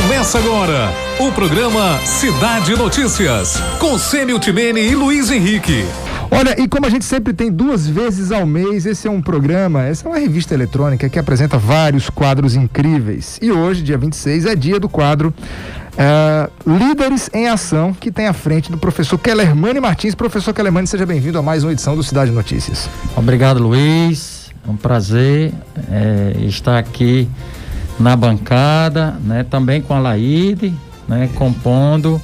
Começa agora o programa Cidade Notícias, com Sênio Timene e Luiz Henrique. Olha, e como a gente sempre tem 2 vezes ao mês, essa é uma revista eletrônica que apresenta vários quadros incríveis. E hoje, dia 26, é dia do quadro Líderes em Ação, que tem à frente do professor Kellermane Martins. Professor Kellermane, seja bem-vindo a mais uma edição do Cidade Notícias. Obrigado, Luiz. É um prazer estar aqui na bancada, né, também com a Laíde, né, compondo.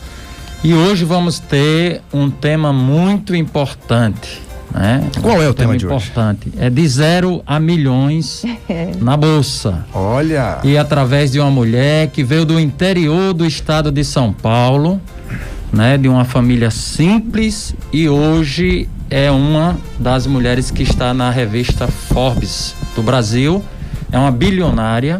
E hoje vamos ter um tema muito importante, né? Qual é o tema de hoje? É de 0 a milhões na Bolsa. Olha! E através de uma mulher que veio do interior do estado de São Paulo, né, de uma família simples, e hoje é uma das mulheres que está na revista Forbes do Brasil. É uma bilionária,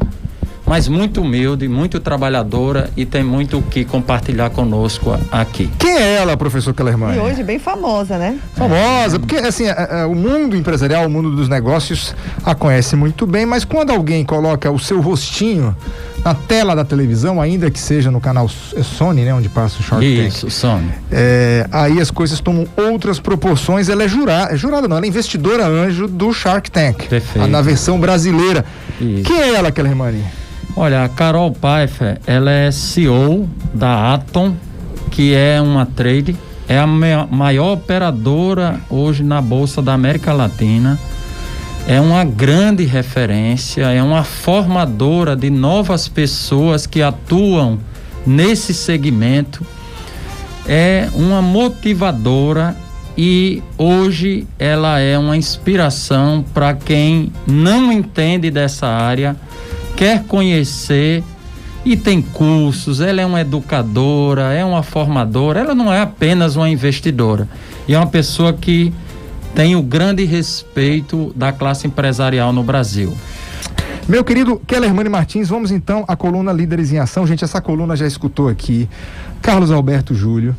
mas muito humilde, muito trabalhadora e tem muito o que compartilhar conosco aqui. Quem é ela, professor Kellermane? E hoje bem famosa, né? Famosa, porque assim, o mundo empresarial, o mundo dos negócios a conhece muito bem, mas quando alguém coloca o seu rostinho na tela da televisão, ainda que seja no canal Sony, né, onde passa o Shark Tank. Isso, Sony. Aí as coisas tomam outras proporções. Ela é jurada não, ela é investidora anjo do Shark Tank. Perfeito. Na versão brasileira. Isso. Quem é ela, Kellermane? Olha, a Carol Pfeiffer, ela é CEO da Atom, que é uma trade, é a maior operadora hoje na Bolsa da América Latina, é uma grande referência, é uma formadora de novas pessoas que atuam nesse segmento, é uma motivadora e hoje ela é uma inspiração para quem não entende dessa área, quer conhecer, e tem cursos. Ela é uma educadora, é uma formadora, ela não é apenas uma investidora, e é uma pessoa que tem o grande respeito da classe empresarial no Brasil. Meu querido Kellermane Martins, vamos então à coluna Líderes em Ação. Gente, essa coluna já escutou aqui Carlos Alberto Júlio,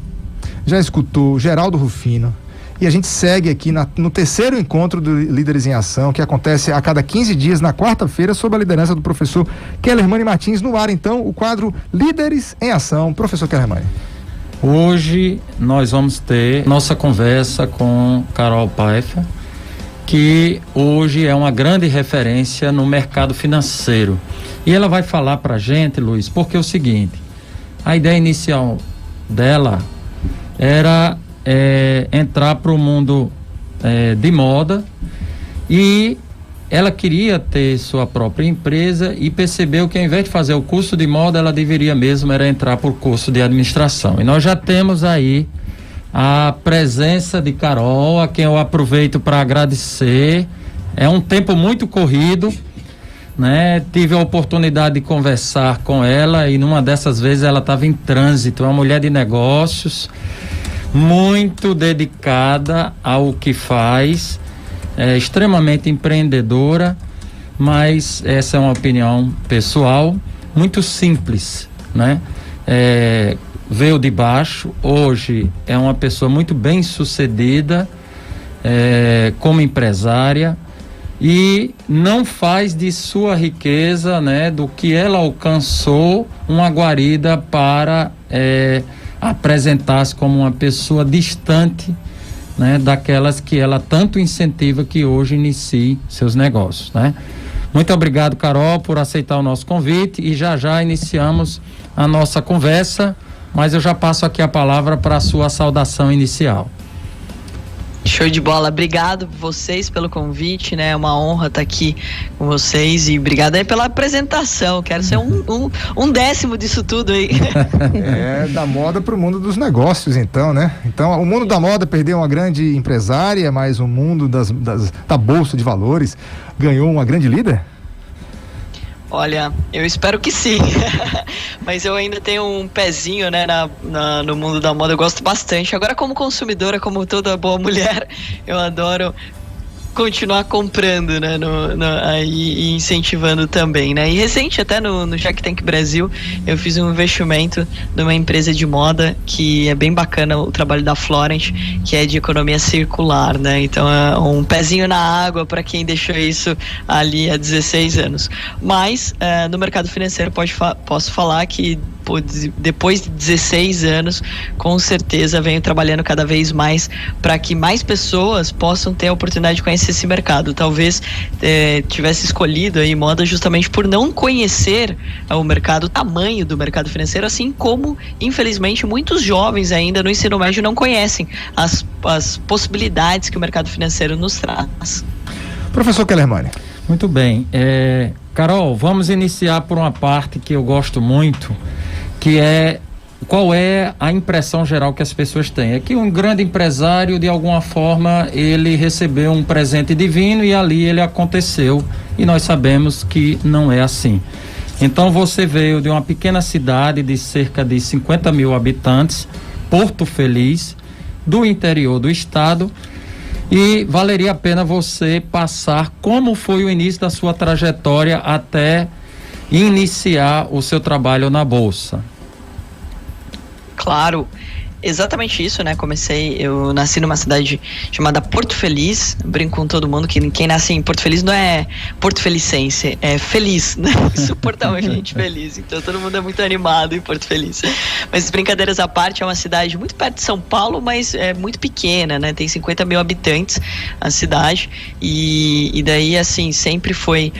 já escutou Geraldo Rufino, e a gente segue aqui no terceiro encontro do Líderes em Ação, que acontece a cada 15 dias, na quarta-feira, sob a liderança do professor Kellermane Martins. No ar, então, o quadro Líderes em Ação. Professor Kellermane. Hoje nós vamos ter nossa conversa com Carol Pfeiffer, que hoje é uma grande referência no mercado financeiro. E ela vai falar pra gente, Luiz, porque é o seguinte: a ideia inicial dela era entrar para o mundo de moda, e ela queria ter sua própria empresa e percebeu que, ao invés de fazer o curso de moda, ela deveria mesmo era entrar por curso de administração. E nós já temos aí a presença de Carol, a quem eu aproveito para agradecer. É um tempo muito corrido, né? Tive a oportunidade de conversar com ela e numa dessas vezes ela estava em trânsito. É uma mulher de negócios, muito dedicada ao que faz, é extremamente empreendedora, mas essa é uma opinião pessoal, muito simples, né? Veio de baixo, hoje é uma pessoa muito bem sucedida como empresária, e não faz de sua riqueza, né, do que ela alcançou, uma guarida para apresentar-se como uma pessoa distante, né, daquelas que ela tanto incentiva que hoje inicie seus negócios, né? Muito obrigado, Carol, por aceitar o nosso convite, e já iniciamos a nossa conversa, mas eu já passo aqui a palavra para a sua saudação inicial. Show de bola, obrigado vocês pelo convite, né? É uma honra estar aqui com vocês, e obrigado aí pela apresentação. Quero ser um décimo disso tudo aí. Da moda para o mundo dos negócios, então, né? Então, o mundo da moda perdeu uma grande empresária, mas o mundo da Bolsa de Valores ganhou uma grande líder? Olha, eu espero que sim. Mas eu ainda tenho um pezinho, né, no mundo da moda. Eu gosto bastante. Agora, como consumidora, como toda boa mulher, eu adoro continuar comprando, né, e incentivando também, né? E recente, até no Shark Tank Brasil, eu fiz um investimento numa empresa de moda que é bem bacana, o trabalho da Florent, que é de economia circular, né? Então é um pezinho na água para quem deixou isso ali há 16 anos. Mas no mercado financeiro posso falar que depois de 16 anos, com certeza venho trabalhando cada vez mais para que mais pessoas possam ter a oportunidade de conhecer esse mercado. Talvez tivesse escolhido aí moda justamente por não conhecer o mercado, o tamanho do mercado financeiro, assim como, infelizmente, muitos jovens ainda no ensino médio não conhecem as possibilidades que o mercado financeiro nos traz. Professor Kellermann. Muito bem. Carol, vamos iniciar por uma parte que eu gosto muito, que é qual é a impressão geral que as pessoas têm. É que um grande empresário, de alguma forma, ele recebeu um presente divino e ali ele aconteceu, e nós sabemos que não é assim. Então você veio de uma pequena cidade de cerca de 50 mil habitantes, Porto Feliz, do interior do estado, e valeria a pena você passar como foi o início da sua trajetória até iniciar o seu trabalho na Bolsa. Claro, exatamente isso, né? Eu nasci numa cidade chamada Porto Feliz. Brinco com todo mundo que quem nasce em Porto Feliz não é Porto Felicense, é feliz, né? Insuportavelmente feliz. Então todo mundo é muito animado em Porto Feliz. Mas brincadeiras à parte, é uma cidade muito perto de São Paulo, mas é muito pequena, né? Tem 50 mil habitantes a cidade, e daí, assim, sempre foi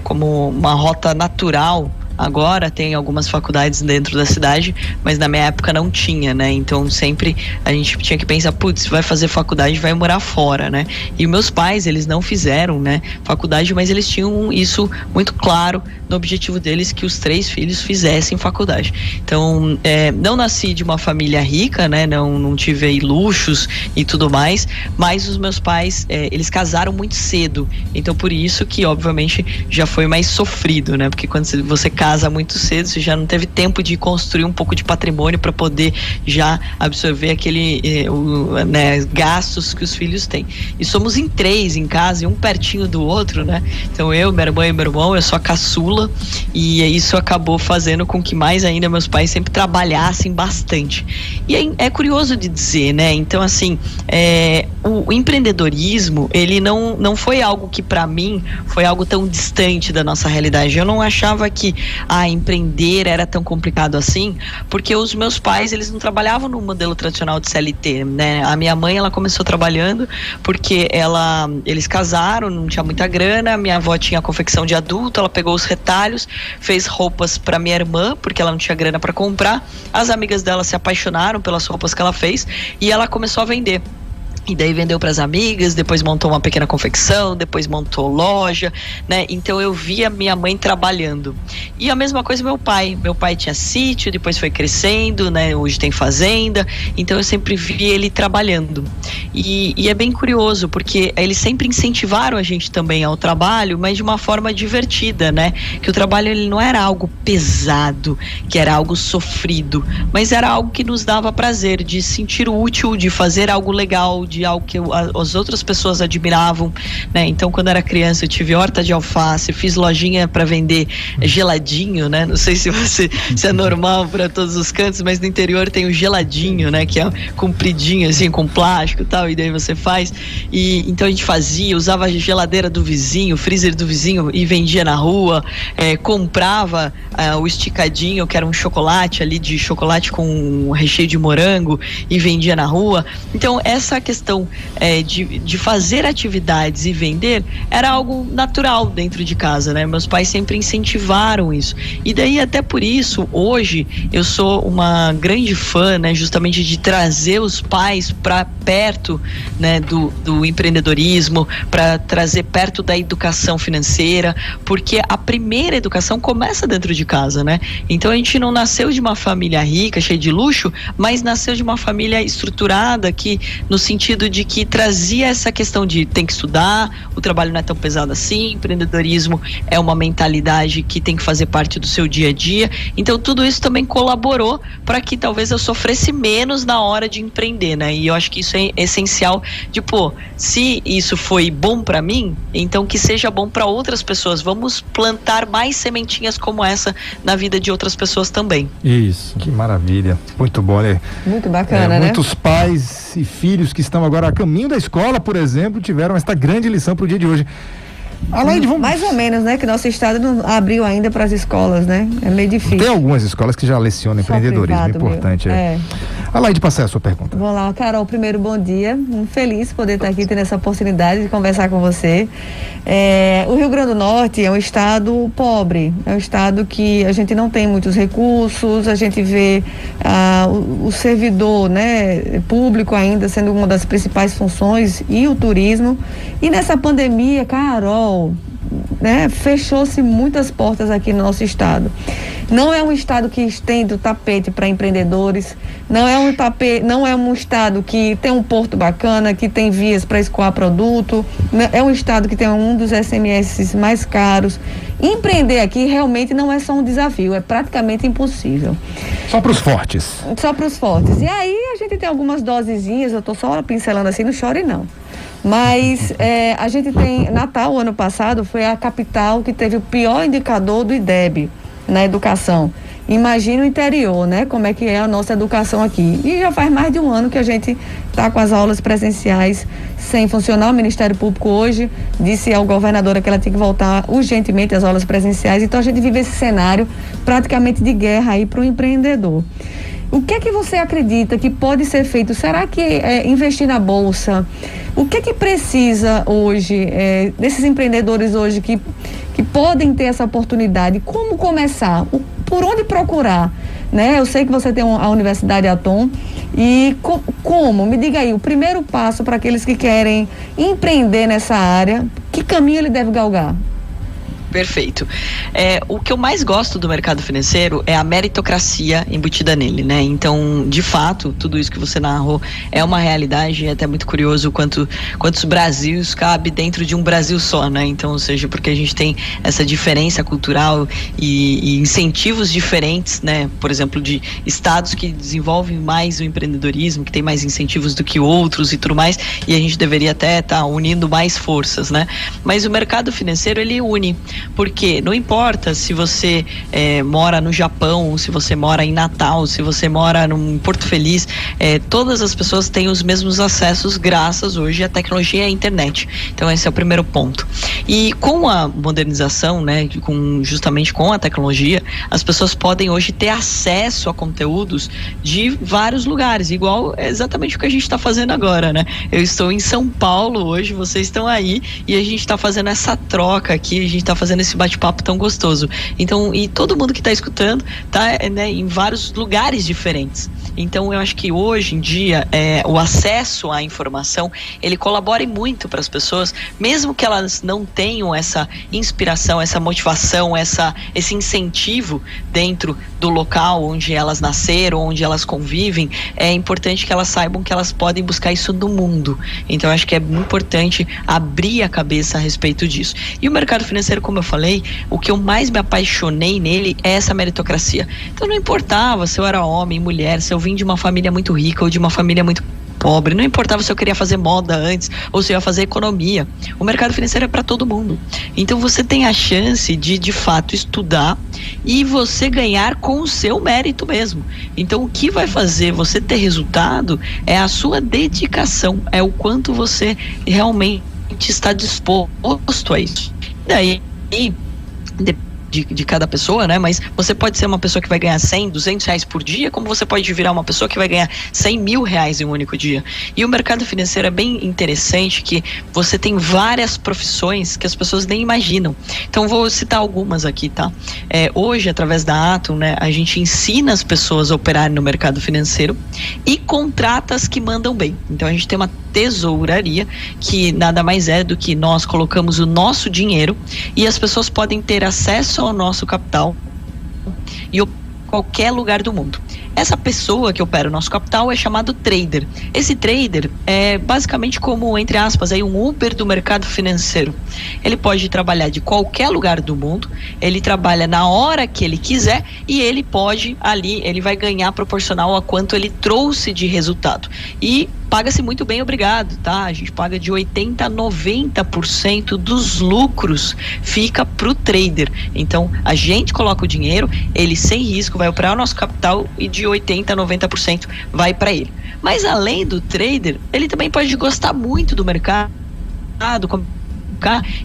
como uma rota natural. Agora tem algumas faculdades dentro da cidade, mas na minha época não tinha, né? Então sempre a gente tinha que pensar, putz, vai fazer faculdade, vai morar fora, né? E meus pais, eles não fizeram, né, faculdade, mas eles tinham isso muito claro no objetivo deles, que os 3 filhos fizessem faculdade. Então, não nasci de uma família rica, né? Não tive aí luxos e tudo mais, mas os meus pais, eles casaram muito cedo. Então, por isso que, obviamente, já foi mais sofrido, né? Porque quando você casa muito cedo, você já não teve tempo de construir um pouco de patrimônio para poder já absorver gastos que os filhos têm. E somos em 3 em casa, e um pertinho do outro, né? Então eu, minha irmã e meu irmão, eu sou a caçula, e isso acabou fazendo com que mais ainda meus pais sempre trabalhassem bastante. E é curioso de dizer, né? Então, assim, o empreendedorismo, ele não foi algo que para mim foi algo tão distante da nossa realidade. Eu não achava que empreender era tão complicado assim, porque os meus pais, eles não trabalhavam no modelo tradicional de CLT, né? A minha mãe, ela começou trabalhando porque eles casaram, não tinha muita grana, minha avó tinha confecção de adulto, ela pegou os retalhos, fez roupas para minha irmã, porque ela não tinha grana para comprar, as amigas dela se apaixonaram pelas roupas que ela fez, e ela começou a vender. E daí vendeu para as amigas, depois montou uma pequena confecção, depois montou loja, né? Então eu via minha mãe trabalhando. E a mesma coisa meu pai. Meu pai tinha sítio, depois foi crescendo, né? Hoje tem fazenda. Então eu sempre vi ele trabalhando. E é bem curioso, porque eles sempre incentivaram a gente também ao trabalho, mas de uma forma divertida, né? Que o trabalho, ele não era algo pesado, que era algo sofrido, mas era algo que nos dava prazer, de sentir útil, de fazer algo legal, de algo que as outras pessoas admiravam, né? Então, quando era criança, eu tive horta de alface, fiz lojinha para vender geladinho, né? Não sei se é normal para todos os cantos, mas no interior tem o geladinho, né? Que é compridinho, assim, com plástico e tal, e daí você faz. E então a gente usava a geladeira do vizinho, freezer do vizinho, e vendia na rua, comprava o esticadinho, que era um chocolate ali, de chocolate com recheio de morango, e vendia na rua. Então, essa questão de fazer atividades e vender era algo natural dentro de casa, né? Meus pais sempre incentivaram isso. E daí, até por isso, hoje, eu sou uma grande fã, né? Justamente de trazer os pais para perto, né? Do empreendedorismo, para trazer perto da educação financeira, porque a primeira educação começa dentro de casa, né? Então, a gente não nasceu de uma família rica, cheia de luxo, mas nasceu de uma família estruturada, que, no sentido sentido de que trazia essa questão de tem que estudar, o trabalho não é tão pesado assim, empreendedorismo é uma mentalidade que tem que fazer parte do seu dia a dia. Então tudo isso também colaborou para que talvez eu sofresse menos na hora de empreender, né? E eu acho que isso é essencial de, se isso foi bom para mim, então que seja bom para outras pessoas. Vamos plantar mais sementinhas como essa na vida de outras pessoas também. Isso. Que maravilha. Muito bom, né? Muito bacana, né? Muitos pais e filhos que estão agora a caminho da escola, por exemplo, tiveram esta grande lição para o dia de hoje. Alaide, vamos... Mais ou menos, né? Que nosso estado não abriu ainda para as escolas, né? É meio difícil. Tem algumas escolas que já lecionam empreendedorismo, privado, importante. Alaide, passar a sua pergunta. Vamos lá, Carol, primeiro bom dia. Feliz de poder estar aqui tendo essa oportunidade de conversar com você. O Rio Grande do Norte é um estado pobre, é um estado que a gente não tem muitos recursos, a gente vê o servidor, né, público ainda sendo uma das principais funções e o turismo. E nessa pandemia, Carol, né, fechou-se muitas portas aqui no nosso estado. Não é um estado que estende o tapete para empreendedores, não é um estado que tem um porto bacana, que tem vias para escoar produto, é um estado que tem um dos SMS mais caros. Empreender aqui realmente não é só um desafio, é praticamente impossível. Só para os fortes. Só para os fortes. E aí a gente tem algumas dosezinhas, eu estou só pincelando assim, não chore não. Mas a gente tem, Natal, ano passado, foi a capital que teve o pior indicador do IDEB na educação. Imagina o interior, né? Como é que é a nossa educação aqui. E já faz mais de um ano que a gente está com as aulas presenciais sem funcionar. O Ministério Público hoje disse ao governador que ela tinha que voltar urgentemente às aulas presenciais. Então a gente vive esse cenário praticamente de guerra aí para o empreendedor. O que é que você acredita que pode ser feito? Será que investir na bolsa? O que é que precisa hoje, desses empreendedores hoje que podem ter essa oportunidade? Como começar? Por onde procurar? Né? Eu sei que você tem a Universidade Atom. E como? Me diga aí, o primeiro passo para aqueles que querem empreender nessa área, que caminho ele deve galgar? Perfeito. O que eu mais gosto do mercado financeiro é a meritocracia embutida nele, né? Então, de fato, tudo isso que você narrou é uma realidade, é até muito curioso quantos Brasils cabe dentro de um Brasil só, né? Então, ou seja, porque a gente tem essa diferença cultural e incentivos diferentes, né? Por exemplo, de estados que desenvolvem mais o empreendedorismo, que tem mais incentivos do que outros e tudo mais, e a gente deveria até estar unindo mais forças, né? Mas o mercado financeiro, ele une. Porque não importa se você mora no Japão, se você mora em Natal, se você mora em Porto Feliz, todas as pessoas têm os mesmos acessos graças hoje à tecnologia e à internet. Então esse é o primeiro ponto. E com a modernização, né, justamente com a tecnologia, as pessoas podem hoje ter acesso a conteúdos de vários lugares, igual exatamente o que a gente está fazendo agora, né? Eu estou em São Paulo hoje, vocês estão aí e a gente está fazendo essa troca aqui, a gente está fazendo esse bate-papo tão gostoso. Então, e todo mundo que está escutando tá, né, em vários lugares diferentes. Então, eu acho que hoje em dia o acesso à informação, ele colabora muito para as pessoas, mesmo que elas não tenham essa inspiração, essa motivação, esse incentivo dentro do local onde elas nasceram, onde elas convivem. É importante que elas saibam que elas podem buscar isso no mundo. Então, eu acho que é muito importante abrir a cabeça a respeito disso. E o mercado financeiro, como eu falei, o que eu mais me apaixonei nele é essa meritocracia. Então não importava se eu era homem, mulher, se eu vim de uma família muito rica ou de uma família muito pobre, não importava se eu queria fazer moda antes ou se eu ia fazer economia. O mercado financeiro é para todo mundo. Então você tem a chance de fato estudar e você ganhar com o seu mérito mesmo. Então o que vai fazer você ter resultado é a sua dedicação, é o quanto você realmente está disposto a isso. Daí de cada pessoa, né? Mas você pode ser uma pessoa que vai ganhar 100, 200 reais por dia, como você pode virar uma pessoa que vai ganhar 100 mil reais em um único dia. E o mercado financeiro é bem interessante, que você tem várias profissões que as pessoas nem imaginam. Então vou citar algumas aqui, tá? Hoje, através da Atom, né, a gente ensina as pessoas a operarem no mercado financeiro e contrata as que mandam bem. Então a gente tem uma tesouraria, que nada mais é do que nós colocamos o nosso dinheiro e as pessoas podem ter acesso ao nosso capital e qualquer lugar do mundo. Essa pessoa que opera o nosso capital é chamado trader. Esse trader é basicamente como, entre aspas, aí um Uber do mercado financeiro. Ele pode trabalhar de qualquer lugar do mundo, ele trabalha na hora que ele quiser e ele pode ali, ele vai ganhar proporcional a quanto ele trouxe de resultado. E paga-se muito bem, obrigado, tá? A gente paga de 80% a 90% dos lucros fica pro trader. Então, a gente coloca o dinheiro, ele sem risco vai operar o nosso capital e de 80% a 90% vai para ele. Mas além do trader, ele também pode gostar muito do mercado,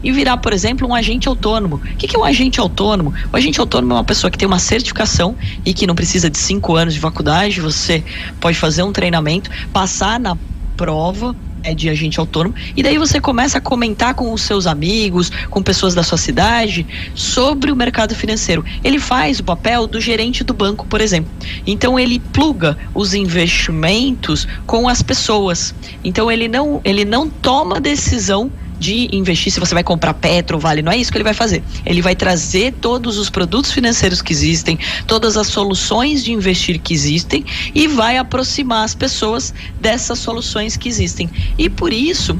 e virar, por exemplo, um agente autônomo. O que é um agente autônomo? O agente autônomo é uma pessoa que tem uma certificação e que não precisa de 5 anos de faculdade. Você pode fazer um treinamento, passar na prova de agente autônomo, e daí você começa a comentar com os seus amigos, com pessoas da sua cidade, sobre o mercado financeiro. Ele faz o papel do gerente do banco, por exemplo. Então ele pluga os investimentos com as pessoas. Então ele não toma decisão de investir se você vai comprar Petro ou Vale, não é isso que ele vai fazer. Ele vai trazer todos os produtos financeiros que existem, todas as soluções de investir que existem e vai aproximar as pessoas dessas soluções que existem. E por isso,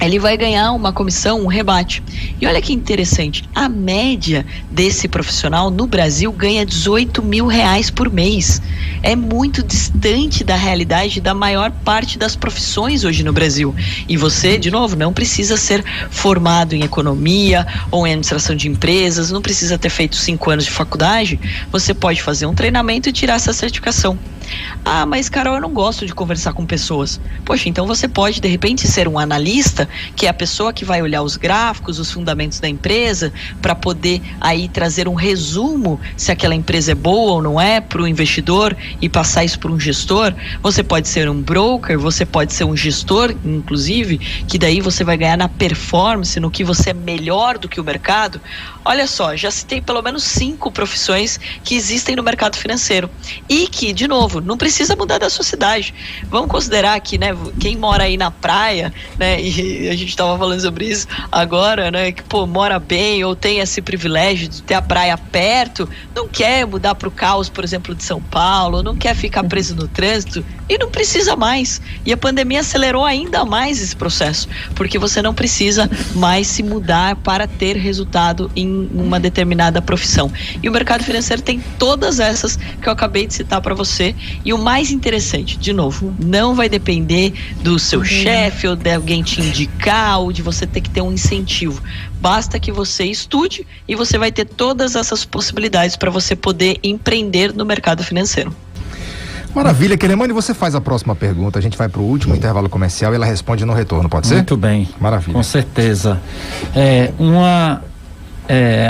ele vai ganhar uma comissão, um rebate. E olha que interessante, a média desse profissional no Brasil ganha R$18 mil por mês. É muito distante da realidade da maior parte das profissões hoje no Brasil. E você, de novo, não precisa ser formado em economia ou em administração de empresas, não precisa ter feito 5 anos de faculdade. Você pode fazer um treinamento e tirar essa certificação. Ah, mas Carol, eu não gosto de conversar com pessoas. Poxa, então você pode de repente ser um analista, que é a pessoa que vai olhar os gráficos, os fundamentos da empresa, para poder aí trazer um resumo se aquela empresa é boa ou não é para o investidor e passar isso para um gestor. Você pode ser um broker, você pode ser um gestor, inclusive, que daí você vai ganhar na performance, no que você é melhor do que o mercado. Olha só, já citei pelo menos 5 profissões que existem no mercado financeiro e que, de novo, não precisa mudar da sua cidade. Vamos considerar que, né, quem mora aí na praia, né, e a gente estava falando sobre isso agora, né, que, mora bem ou tem esse privilégio de ter a praia perto, não quer mudar para o caos, por exemplo, de São Paulo, não quer ficar preso no trânsito e não precisa mais. E a pandemia acelerou ainda mais esse processo, porque você não precisa mais se mudar para ter resultado em uma determinada profissão. E o mercado financeiro tem todas essas que eu acabei de citar para você. E o mais interessante, de novo, não vai depender do seu chefe ou de alguém te indicar ou de você ter que ter um incentivo. Basta que você estude e você vai ter todas essas possibilidades para você poder empreender no mercado financeiro. Maravilha, Kelemani, você faz a próxima pergunta, a gente vai para o último intervalo comercial e ela responde no retorno, pode ser? Muito bem. Maravilha. Com certeza.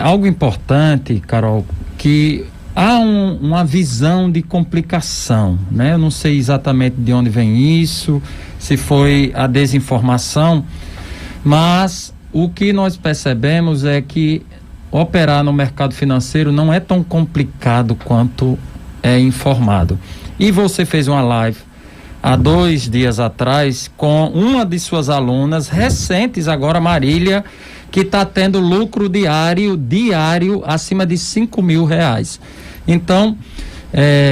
Algo importante, Carol, que há uma visão de complicação, né? Eu não sei exatamente de onde vem isso, se foi a desinformação, mas o que nós percebemos é que operar no mercado financeiro não é tão complicado quanto é informado. E você fez uma live há 2 dias atrás com uma de suas alunas recentes, agora Marília, que está tendo lucro diário acima de R$5 mil. Então,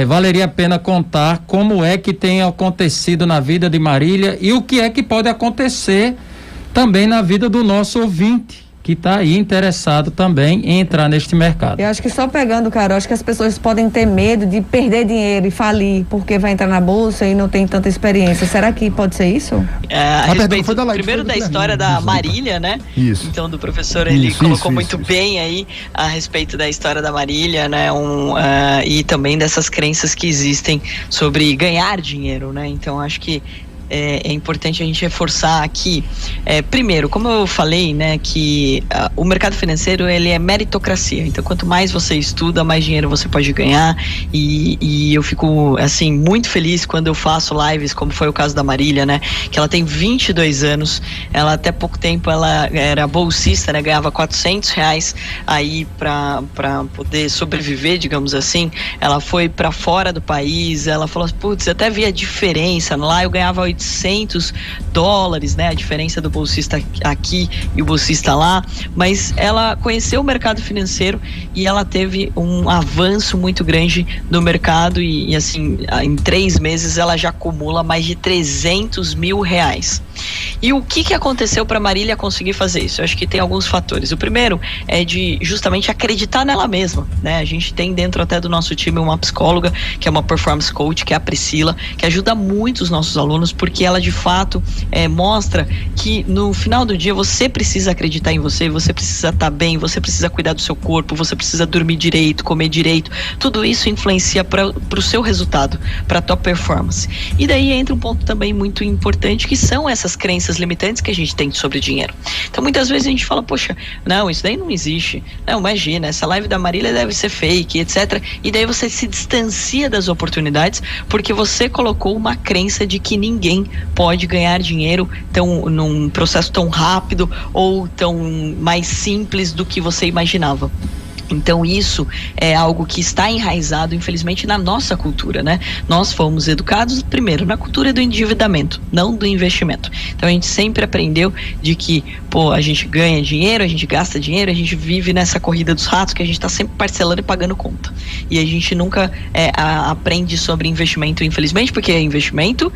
valeria a pena contar como é que tem acontecido na vida de Marília e o que é que pode acontecer também na vida do nosso ouvinte, que está aí interessado também em entrar neste mercado. Eu acho que só pegando, Carol, acho que as pessoas podem ter medo de perder dinheiro e falir porque vai entrar na bolsa e não tem tanta experiência. Será que pode ser isso? A respeito, primeiro da história da Marília, né? Isso. Então, do professor, ele colocou muito bem aí a respeito da história da Marília, né? E também dessas crenças que existem sobre ganhar dinheiro, né? Então, acho que é importante a gente reforçar aqui, primeiro, como eu falei, né, que o mercado financeiro, ele é meritocracia. Então, quanto mais você estuda, mais dinheiro você pode ganhar, e eu fico, assim, muito feliz quando eu faço lives, como foi o caso da Marília, né, que ela tem 22 anos, ela até pouco tempo, ela era bolsista, né, ganhava R$400 aí para poder sobreviver, digamos assim. Ela foi para fora do país, ela falou, putz, até vi a diferença, lá eu ganhava R$800, $800, né? A diferença do bolsista aqui e o bolsista lá, mas ela conheceu o mercado financeiro e ela teve um avanço muito grande no mercado e assim, em 3 meses ela já acumula mais de R$300 mil. E o que aconteceu para Marília conseguir fazer isso? Eu acho que tem alguns fatores. O primeiro é de justamente acreditar nela mesma, né? A gente tem dentro até do nosso time uma psicóloga, que é uma performance coach, que é a Priscila, que ajuda muito os nossos alunos, porque ela de fato mostra que no final do dia você precisa acreditar em você, você precisa estar bem, você precisa cuidar do seu corpo, você precisa dormir direito, comer direito. Tudo isso influencia para o seu resultado, para a tua performance. E daí entra um ponto também muito importante, que são essas crenças limitantes que a gente tem sobre dinheiro. Então muitas vezes a gente fala, poxa, não, isso daí não existe, não, imagina, essa live da Marília deve ser fake, etc. E daí você se distancia das oportunidades porque você colocou uma crença de que ninguém pode ganhar dinheiro num processo tão rápido ou tão mais simples do que você imaginava. Então isso é algo que está enraizado, infelizmente, na nossa cultura, né? Nós fomos educados, primeiro, na cultura do endividamento, não do investimento. Então a gente sempre aprendeu de que, a gente ganha dinheiro, a gente gasta dinheiro, a gente vive nessa corrida dos ratos, que a gente está sempre parcelando e pagando conta. E a gente nunca aprende sobre investimento, infelizmente, porque investimento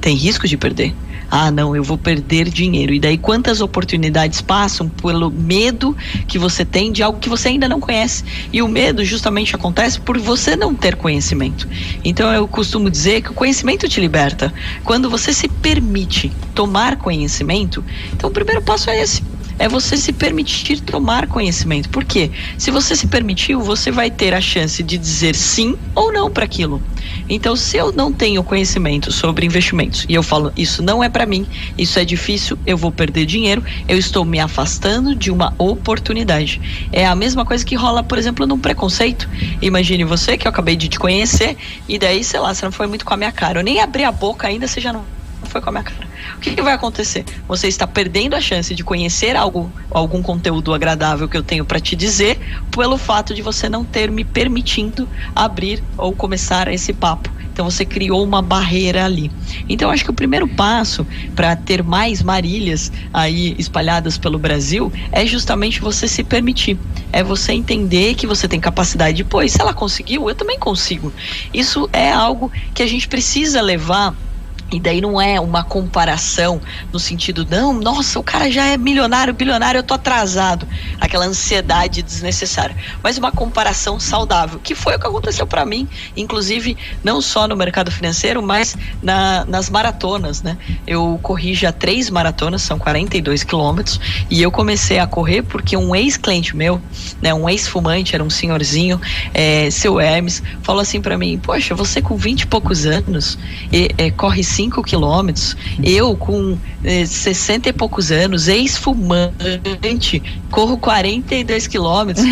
tem risco de perder. Ah, não, eu vou perder dinheiro. E daí quantas oportunidades passam pelo medo que você tem de algo que você ainda não conhece. E o medo justamente acontece por você não ter conhecimento. Então eu costumo dizer que o conhecimento te liberta. Quando você se permite tomar conhecimento, então o primeiro passo é esse. É você se permitir tomar conhecimento. Por quê? Se você se permitiu, você vai ter a chance de dizer sim ou não para aquilo. Então, se eu não tenho conhecimento sobre investimentos e eu falo, isso não é para mim, isso é difícil, eu vou perder dinheiro, eu estou me afastando de uma oportunidade. É a mesma coisa que rola, por exemplo, num preconceito. Imagine você, que eu acabei de te conhecer, e daí, sei lá, você não foi muito com a minha cara. Eu nem abri a boca ainda, você já não foi com a minha cara. O que vai acontecer? Você está perdendo a chance de conhecer algum conteúdo agradável que eu tenho para te dizer, pelo fato de você não ter me permitindo abrir ou começar esse papo. Então você criou uma barreira ali. Então acho que o primeiro passo para ter mais Marílias aí espalhadas pelo Brasil é justamente você se permitir. É você entender que você tem capacidade de, se ela conseguiu, eu também consigo. Isso é algo que a gente precisa levar. E daí não é uma comparação no sentido, não, nossa, o cara já é milionário, bilionário, eu tô atrasado. Aquela ansiedade desnecessária. Mas uma comparação saudável, que foi o que aconteceu para mim, inclusive não só no mercado financeiro, mas nas maratonas, né? Eu corri já 3 maratonas, são 42 quilômetros, e eu comecei a correr porque um ex-cliente meu, né, um ex-fumante, era um senhorzinho, seu Hermes, falou assim para mim, poxa, você com 20 e poucos anos corre 5 quilômetros, eu com 60 e poucos anos, ex-fumante, corro 42 quilômetros.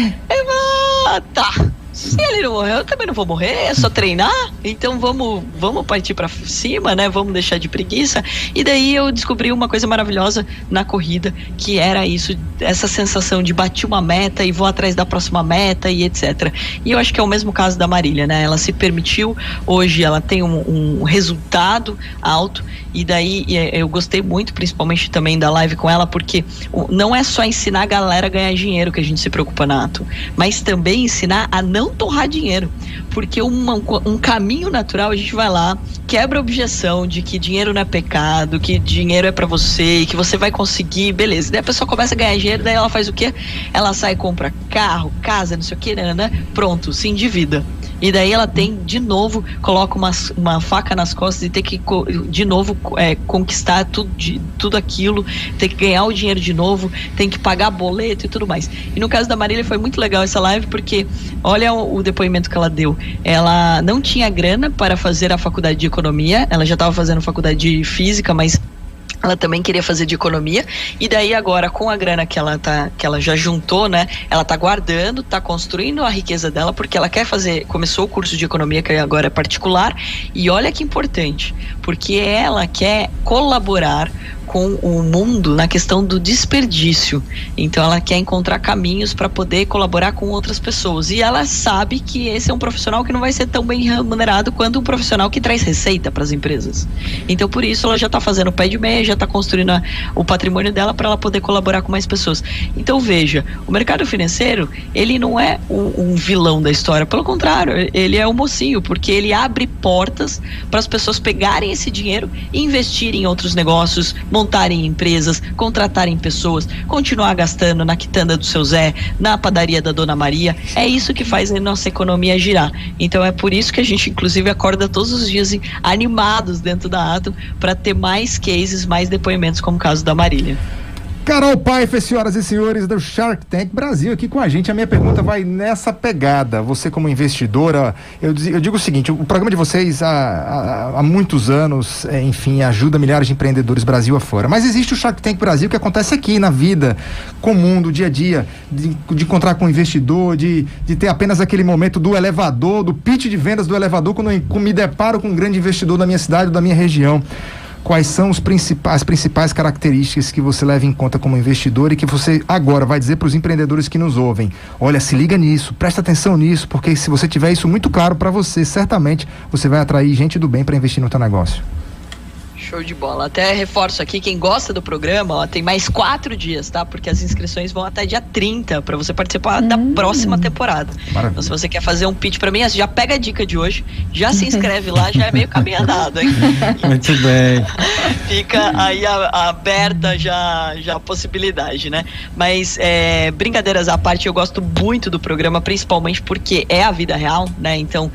Tá. Se ele não morreu, eu também não vou morrer, é só treinar. Então vamos partir pra cima, né? Vamos deixar de preguiça. E daí eu descobri uma coisa maravilhosa na corrida, que era isso, essa sensação de bati uma meta e vou atrás da próxima meta e etc. E eu acho que é o mesmo caso da Marília, né? Ela se permitiu, hoje ela tem um resultado alto, e daí eu gostei muito, principalmente também da live com ela, porque não é só ensinar a galera a ganhar dinheiro que a gente se preocupa na Atom, mas também ensinar a não torrar dinheiro, porque um caminho natural, a gente vai lá, quebra a objeção de que dinheiro não é pecado, que dinheiro é pra você e que você vai conseguir, beleza. Daí a pessoa começa a ganhar dinheiro, daí ela faz o quê? Ela sai, compra carro, casa, não sei o que, né? Pronto, se endivida. E daí ela tem, de novo, coloca uma faca nas costas e tem que, de novo, conquistar tudo aquilo, tem que ganhar o dinheiro de novo, tem que pagar boleto e tudo mais. E no caso da Marília foi muito legal essa live, porque olha o depoimento que ela deu. Ela não tinha grana para fazer a faculdade de economia, ela já estava fazendo faculdade de física, mas ela também queria fazer de economia, e daí agora com a grana que ela já juntou, né, ela tá guardando, tá construindo a riqueza dela, porque ela quer começou o curso de economia, que agora é particular, e olha que importante, porque ela quer colaborar com o mundo na questão do desperdício. Então ela quer encontrar caminhos para poder colaborar com outras pessoas. E ela sabe que esse é um profissional que não vai ser tão bem remunerado quanto um profissional que traz receita para as empresas. Então por isso ela já está fazendo o pé de meia, já está construindo o patrimônio dela para ela poder colaborar com mais pessoas. Então veja, o mercado financeiro, ele não é um vilão da história, pelo contrário, ele é o mocinho, porque ele abre portas para as pessoas pegarem esse dinheiro e investirem em outros negócios, montarem empresas, contratarem pessoas, continuar gastando na quitanda do seu Zé, na padaria da Dona Maria. É isso que faz a nossa economia girar. Então é por isso que a gente inclusive acorda todos os dias animados dentro da Atom para ter mais cases, mais depoimentos como o caso da Marília. Carol Pfeiffer, senhoras e senhores do Shark Tank Brasil aqui com a gente. A minha pergunta vai nessa pegada. Você como investidora, eu digo o seguinte, o programa de vocês há muitos anos, enfim, ajuda milhares de empreendedores Brasil afora. Mas existe o Shark Tank Brasil que acontece aqui na vida comum, do dia a dia, de encontrar com o investidor, de ter apenas aquele momento do elevador, do pitch de vendas do elevador, quando eu me deparo com um grande investidor da minha cidade, da minha região. Quais são as principais características que você leva em conta como investidor e que você agora vai dizer para os empreendedores que nos ouvem? Olha, se liga nisso, presta atenção nisso, porque se você tiver isso muito claro para você, certamente você vai atrair gente do bem para investir no teu negócio. Show de bola. Até reforço aqui, quem gosta do programa, ó, tem mais 4 dias, tá? Porque as inscrições vão até dia 30 para você participar da próxima temporada. Maravilha. Então, se você quer fazer um pitch para mim, já pega a dica de hoje, já se inscreve lá, já é meio caminho andado, hein? Muito bem. Fica aí aberta já a possibilidade, né? Mas brincadeiras à parte, eu gosto muito do programa, principalmente porque é a vida real, né? Então,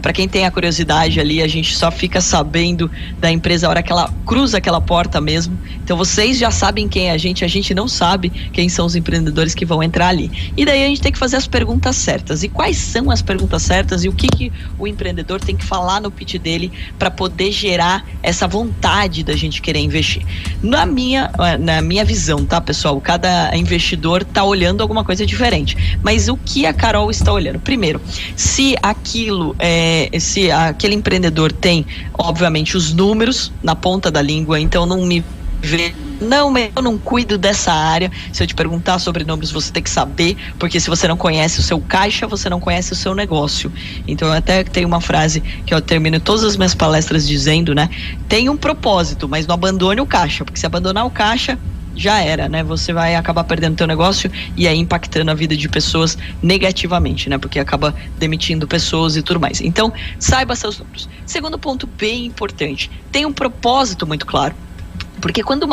para quem tem a curiosidade ali, a gente só fica sabendo da empresa a hora que ela cruza aquela porta mesmo. Então vocês já sabem quem é a gente não sabe quem são os empreendedores que vão entrar ali. E daí a gente tem que fazer as perguntas certas. E quais são as perguntas certas e o que o empreendedor tem que falar no pitch dele para poder gerar essa vontade da gente querer investir? Na minha visão, tá, pessoal? Cada investidor tá olhando alguma coisa diferente. Mas o que a Carol está olhando? Primeiro, se aquele empreendedor tem, obviamente, os números na ponta da língua, então não me vê, não, eu não cuido dessa área. Se eu te perguntar sobre números, você tem que saber, porque se você não conhece o seu caixa, você não conhece o seu negócio. Então eu até tenho uma frase que eu termino todas as minhas palestras dizendo, né? Tem um propósito, mas não abandone o caixa, porque se abandonar o caixa, já era, né? Você vai acabar perdendo teu negócio e aí impactando a vida de pessoas negativamente, né? Porque acaba demitindo pessoas e tudo mais. Então, saiba seus números. Segundo ponto bem importante, tem um propósito muito claro. Porque quando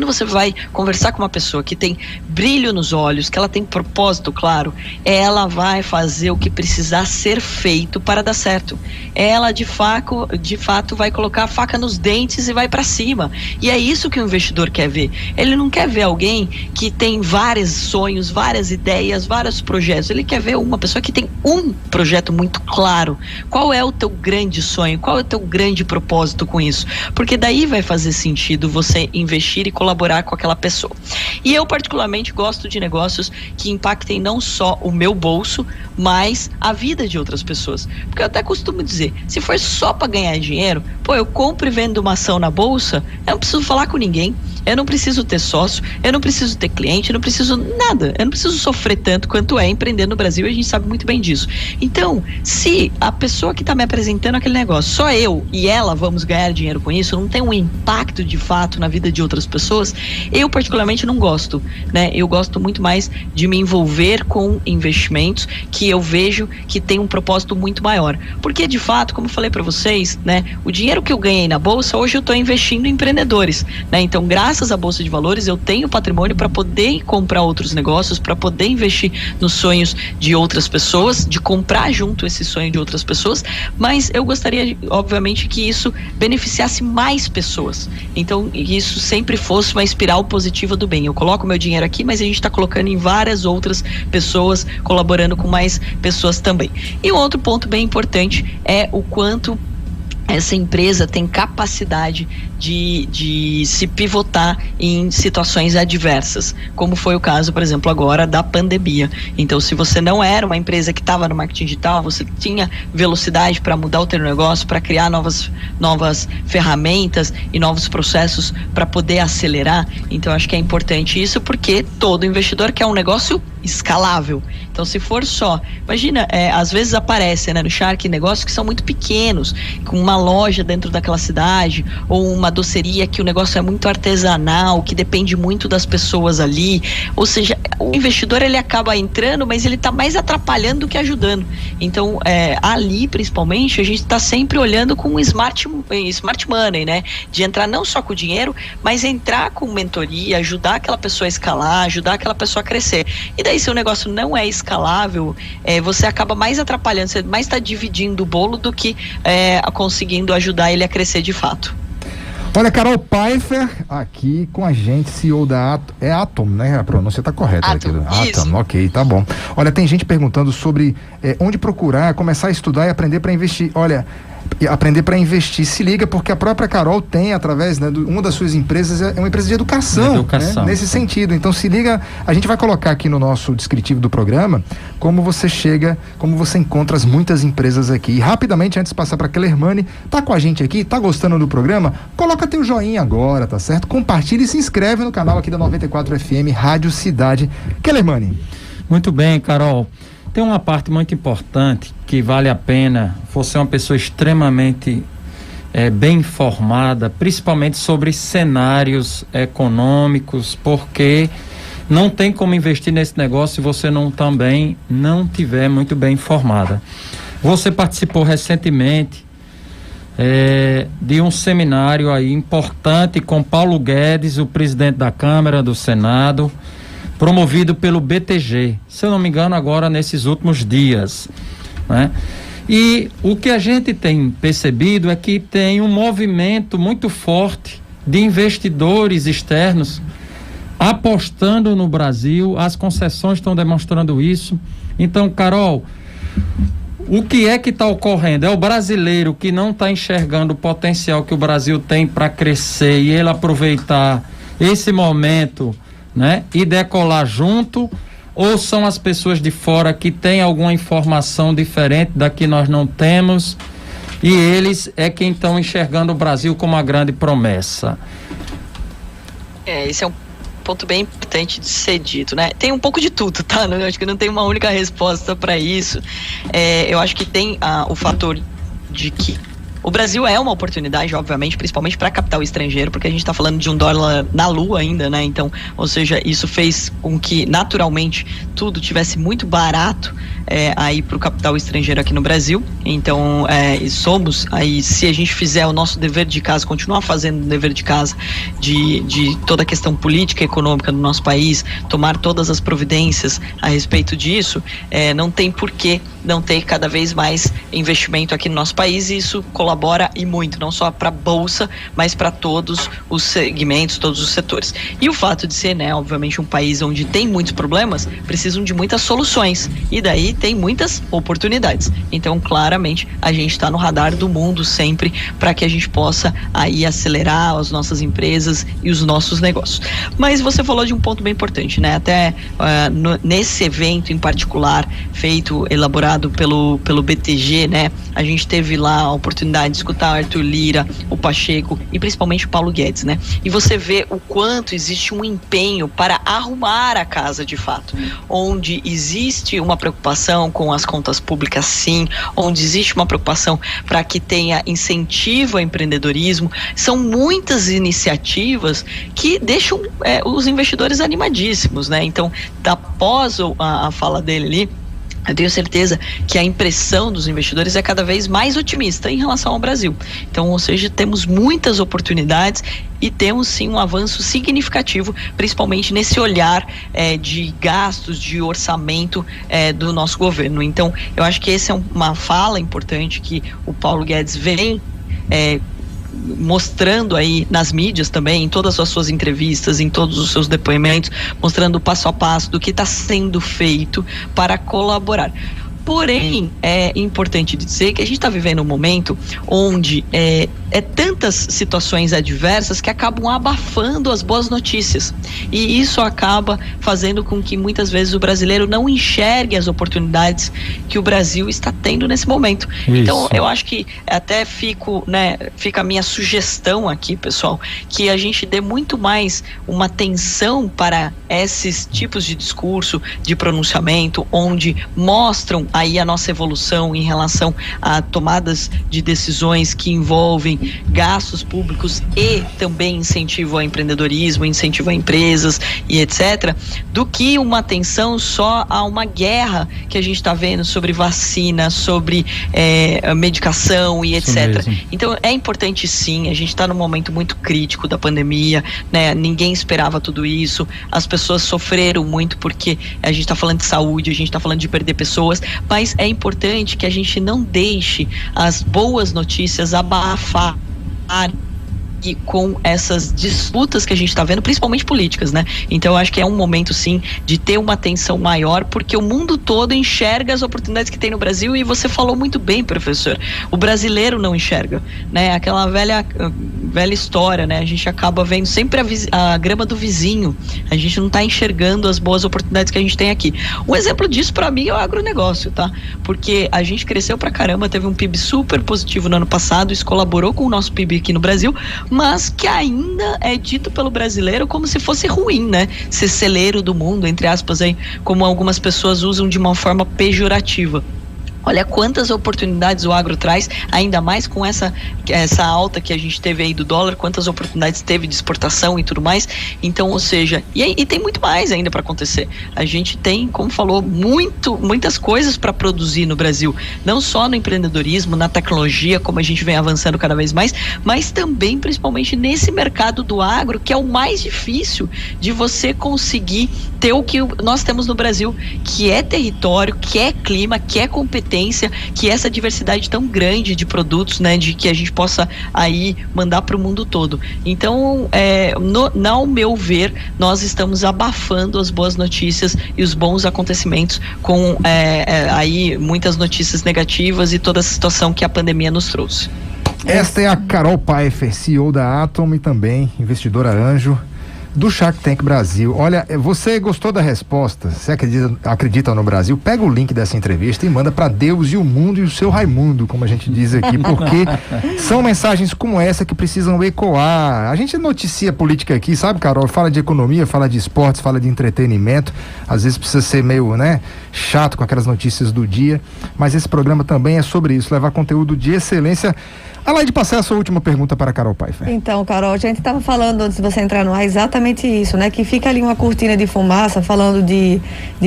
você vai conversar com uma pessoa que tem brilho nos olhos, que ela tem propósito claro, ela vai fazer o que precisar ser feito para dar certo. Ela de fato vai colocar a faca nos dentes e vai para cima. E é isso que o investidor quer ver. Ele não quer ver alguém que tem vários sonhos, várias ideias, vários projetos. Ele quer ver uma pessoa que tem um projeto muito claro. Qual é o teu grande sonho? Qual é o teu grande propósito com isso? Porque daí vai fazer sentido você investir e colaborar com aquela pessoa. E eu particularmente gosto de negócios que impactem não só o meu bolso, mas a vida de outras pessoas. Porque eu até costumo dizer, se for só para ganhar dinheiro, eu compro e vendo uma ação na bolsa, eu não preciso falar com ninguém, eu não preciso ter sócio, eu não preciso ter cliente, eu não preciso nada, eu não preciso sofrer tanto quanto é empreender no Brasil, e a gente sabe muito bem disso. Então, se a pessoa que está me apresentando aquele negócio, só eu e ela vamos ganhar dinheiro com isso, não tem um impacto de fato na vida de outras pessoas, eu particularmente não gosto, né? Eu gosto muito mais de me envolver com investimentos que eu vejo que tem um propósito muito maior. Porque de fato, como eu falei para vocês, né, o dinheiro que eu ganhei na bolsa, hoje eu estou investindo em empreendedores, né? Então, graças à Bolsa de Valores, eu tenho patrimônio para poder comprar outros negócios, para poder investir nos sonhos de outras pessoas, de comprar junto esse sonho de outras pessoas, mas eu gostaria, obviamente, que isso beneficiasse mais pessoas. Então, isso sempre fosse uma espiral positiva do bem. Eu coloco meu dinheiro aqui, mas a gente está colocando em várias outras pessoas, colaborando com mais pessoas também. E um outro ponto bem importante é o quanto essa empresa tem capacidade de se pivotar em situações adversas, como foi o caso, por exemplo, agora da pandemia. Então, se você não era uma empresa que estava no marketing digital, você tinha velocidade para mudar o teu negócio, para criar novas ferramentas e novos processos para poder acelerar. Então, acho que é importante isso, porque todo investidor quer um negócio escalável. Então, se for só, imagina, às vezes aparece, né, no Shark negócios que são muito pequenos, com uma loja dentro daquela cidade, ou uma doceria que o negócio é muito artesanal, que depende muito das pessoas ali. Ou seja, o investidor, ele acaba entrando, mas ele está mais atrapalhando do que ajudando. Então, ali, principalmente, a gente está sempre olhando com smart money, né? De entrar não só com o dinheiro, mas entrar com mentoria, ajudar aquela pessoa a escalar, ajudar aquela pessoa a crescer. E daí, se o negócio não é escalável, você acaba mais atrapalhando, você mais está dividindo o bolo do que conseguindo ajudar ele a crescer de fato. Olha, Carol Pfeiffer aqui com a gente, CEO da Atom, né? A pronúncia tá correta. Atom, ok, tá bom. Olha, tem gente perguntando sobre onde procurar, começar a estudar e aprender para investir. Olha, aprender para investir, se liga, porque a própria Carol tem, através, né, uma das suas empresas, é uma empresa de educação. Né? Nesse sentido. Então, se liga, a gente vai colocar aqui no nosso descritivo do programa como você chega, como você encontra as muitas empresas aqui. E rapidamente, antes de passar para Kellermann, tá com a gente aqui, tá gostando do programa? Coloca teu joinha agora, tá certo? Compartilha e se inscreve no canal aqui da 94 FM Rádio Cidade. Kellermann. Muito bem, Carol. Tem uma parte muito importante que vale a pena você é uma pessoa extremamente bem informada, principalmente sobre cenários econômicos, porque não tem como investir nesse negócio se você também não tiver muito bem informada. Você participou recentemente de um seminário aí importante com Paulo Guedes, o presidente da Câmara, do Senado, promovido pelo BTG, se eu não me engano, agora nesses últimos dias, né? E o que a gente tem percebido é que tem um movimento muito forte de investidores externos apostando no Brasil, as concessões estão demonstrando isso. Então, Carol, o que é que está ocorrendo? É o brasileiro que não está enxergando o potencial que o Brasil tem para crescer e ele aproveitar esse momento, né, e decolar junto, ou são as pessoas de fora que têm alguma informação diferente da que nós não temos e eles é quem estão enxergando o Brasil como uma grande promessa? Esse é um ponto bem importante de ser dito, né? Tem um pouco de tudo, tá? Eu acho que não tem uma única resposta para isso. Eu acho que tem o fator de que o Brasil é uma oportunidade, obviamente, principalmente para capital estrangeiro, porque a gente está falando de $1 na lua ainda, né? Então, ou seja, isso fez com que naturalmente tudo tivesse muito barato aí para o capital estrangeiro aqui no Brasil. Então, somos aí, se a gente fizer o nosso dever de casa, continuar fazendo o dever de casa de toda a questão política e econômica do nosso país, tomar todas as providências a respeito disso, não tem porquê não ter cada vez mais investimento aqui no nosso país, e isso colabora e muito, não só para a Bolsa, mas para todos os segmentos, todos os setores. E o fato de ser, né, obviamente, um país onde tem muitos problemas, precisam de muitas soluções, e daí tem muitas oportunidades. Então, claramente, a gente está no radar do mundo sempre para que a gente possa aí acelerar as nossas empresas e os nossos negócios. Mas você falou de um ponto bem importante, né? Até nesse evento em particular, elaborado pelo BTG, né? A gente teve lá a oportunidade de escutar o Arthur Lira, o Pacheco e principalmente o Paulo Guedes, né? E você vê o quanto existe um empenho para arrumar a casa de fato, onde existe uma preocupação com as contas públicas, sim, onde existe uma preocupação para que tenha incentivo ao empreendedorismo. São muitas iniciativas que deixam os investidores animadíssimos, né? Então, após a fala dele ali, eu tenho certeza que a impressão dos investidores é cada vez mais otimista em relação ao Brasil. Então, ou seja, temos muitas oportunidades e temos sim um avanço significativo, principalmente nesse olhar de gastos, de orçamento do nosso governo. Então, eu acho que essa é uma fala importante que o Paulo Guedes vem mostrando aí nas mídias também, em todas as suas entrevistas, em todos os seus depoimentos, mostrando o passo a passo do que está sendo feito para colaborar. Porém, é importante dizer que a gente está vivendo um momento onde tantas situações adversas que acabam abafando as boas notícias. E isso acaba fazendo com que muitas vezes o brasileiro não enxergue as oportunidades que o Brasil está tendo nesse momento. Isso. Então, eu acho que até fica a minha sugestão aqui, pessoal, que a gente dê muito mais uma atenção para esses tipos de discurso, de pronunciamento, onde mostram aí a nossa evolução em relação a tomadas de decisões que envolvem gastos públicos e também incentivo ao empreendedorismo, incentivo a empresas e etc., do que uma atenção só a uma guerra que a gente está vendo sobre vacina, sobre medicação e etc. Então é importante sim, a gente está num momento muito crítico da pandemia, né? Ninguém esperava tudo isso, as pessoas sofreram muito porque a gente está falando de saúde, a gente está falando de perder pessoas, mas é importante que a gente não deixe as boas notícias abafar e com essas disputas que a gente está vendo, principalmente políticas, né? Então eu acho que é um momento sim de ter uma atenção maior, porque o mundo todo enxerga as oportunidades que tem no Brasil, e você falou muito bem, professor, o brasileiro não enxerga, né? Aquela velha história, né? A gente acaba vendo sempre a grama do vizinho, a gente não está enxergando as boas oportunidades que a gente tem aqui. Um exemplo disso para mim é o agronegócio, tá? Porque a gente cresceu pra caramba, teve um PIB super positivo no ano passado, isso colaborou com o nosso PIB aqui no Brasil, mas que ainda é dito pelo brasileiro como se fosse ruim, né? Ser celeiro do mundo, entre aspas, aí, como algumas pessoas usam de uma forma pejorativa. Olha quantas oportunidades o agro traz, ainda mais com essa alta que a gente teve aí do dólar, quantas oportunidades teve de exportação e tudo mais. Então, ou seja, e tem muito mais ainda para acontecer. A gente tem, como falou, muitas coisas para produzir no Brasil, não só no empreendedorismo, na tecnologia, como a gente vem avançando cada vez mais, mas também, principalmente, nesse mercado do agro, que é o mais difícil de você conseguir ter o que nós temos no Brasil, que é território, que é clima, que é competência, que essa diversidade tão grande de produtos, né, de que a gente possa aí mandar para o mundo todo. Então, ao meu ver, nós estamos abafando as boas notícias e os bons acontecimentos com aí muitas notícias negativas e toda a situação que a pandemia nos trouxe. Esta é a Carol Pfeiffer, CEO da Atom e também investidora anjo do Shark Tank Brasil. Olha, você gostou da resposta? Você acredita no Brasil? Pega o link dessa entrevista e manda para Deus e o mundo e o seu Raimundo, como a gente diz aqui, porque são mensagens como essa que precisam ecoar. A gente noticia política aqui, sabe, Carol? Fala de economia, fala de esportes, fala de entretenimento. Às vezes precisa ser meio, chato com aquelas notícias do dia, mas esse programa também é sobre isso, levar conteúdo de excelência. Alaide, passar a sua última pergunta para a Carol Pfeiffer. Então, Carol, a gente estava falando antes de você entrar no ar exatamente isso, né? Que fica ali uma cortina de fumaça falando de